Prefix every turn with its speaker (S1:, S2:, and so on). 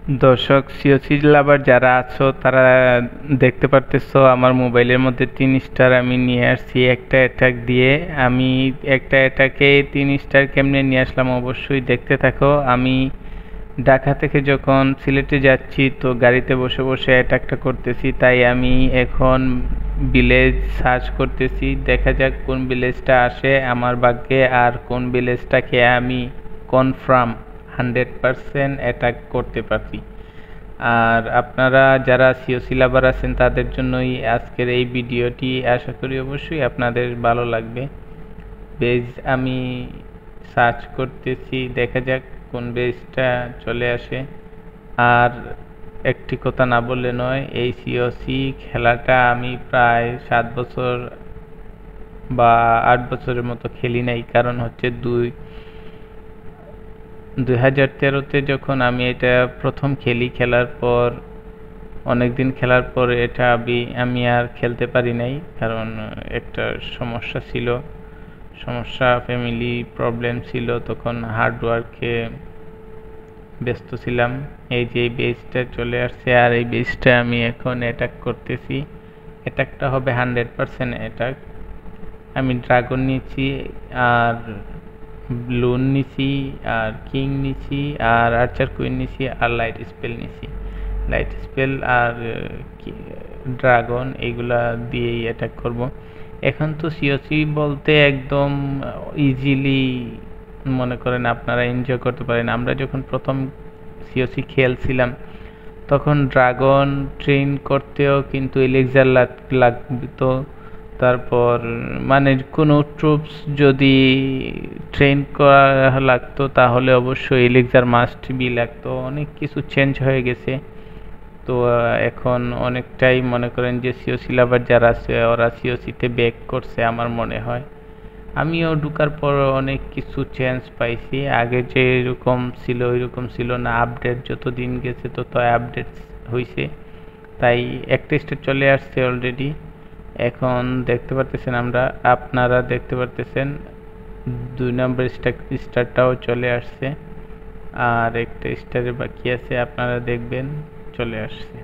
S1: দর্শক সিওসি লাভার যারা আছো তারা দেখতে পারতেছো আমার মোবাইলের মধ্যে 3 স্টার আমি নিয়ে আসছি একটা অ্যাটাক দিয়ে। আমি একটা অ্যাটাকে 3 স্টার কেমনে নিয়ে আসলাম অবশ্যই দেখতে থাকো। আমি ঢাকা থেকে যখন সিলেটে যাচ্ছি তো গাড়িতে বসে বসে অ্যাটাকটা করতেছি, তাই আমি এখন ভিলেজ সার্চ করতেছি, দেখা যাক কোন ভিলেজটা আসে আমার ভাগ্যে আর কোন ভিলেজটাকে আমি কনফার্ম 100% অ্যাটাক করতে পারছি। আর আপনারা যারা সিওসি লাভার আছেন তাদের জন্যই আজকের এই ভিডিওটি, আশা করি অবশ্যই আপনাদের ভালো লাগবে। বেজ আমি সার্চ করতেছি, দেখা যাক কোন বেজটা চলে আসে। আর একটি কথা না বললে নয়, এই সিওসি খেলাটা আমি প্রায় 7 বছর বা 8 বছরের মতো খেলি নাই। কারণ হচ্ছে 2013-তে যখন আমি এটা প্রথম খেলার পর অনেকদিন খেলার পর এটা আমি আর খেলতে পারি নাই, কারণ একটা সমস্যা ফ্যামিলি প্রবলেম ছিল, তখন হার্ডওয়ার্কে ব্যস্ত ছিলাম। এই যে এই বেসটা চলে আসছে আর এই বেসটা আমি এখন অ্যাটাক করতেছি। অ্যাটাকটা হবে 100% অ্যাটাক। আমি ড্রাগন নিয়েছি আর ব্লুন নিছি আর কিং নিছি আর আর্চার কুইন নিছি আর লাইট স্পেল নিছি। লাইট স্পেল আর ড্রাগন এইগুলা দিয়েই অ্যাটাক করব। এখন তো সিওসি বলতে একদম ইজিলি মনে করেন আপনারা এনজয় করতে পারেন। আমরা যখন প্রথম সিওসি খেলছিলাম তখন ড্রাগন ট্রেন করতেও কিন্তু এলিক্সার লাগতো। তারপর মানে কোনো ট্রুপস যদি ট্রেন করা লাগতো তাহলে অবশ্যই এলিক্সার মাস্ট বি লাগতো। অনেক কিছু চেঞ্জ হয়ে গেছে। তো এখন অনেকটাই মনে করেন যে সিওসি লাভার যারা আছে ওরা সিওসিতে ব্যাক করছে আমার মনে হয়। আমিও ঢুকার পর অনেক কিছু চেঞ্জ পাইছি, আগে যে এরকম ছিল ওইরকম ছিল না। আপডেট যত দিন গেছে তত আপডেট হয়েছে, তাই একটা স্টার চলে আসছে অলরেডি। এখন দেখতে পারতেছেন আপনারা দেখতে পারতেছেন 2 নম্বর স্টারটাও চলে আসছে আর একটা স্টারে বাকি আছে, আপনারা দেখবেন চলে আসছে।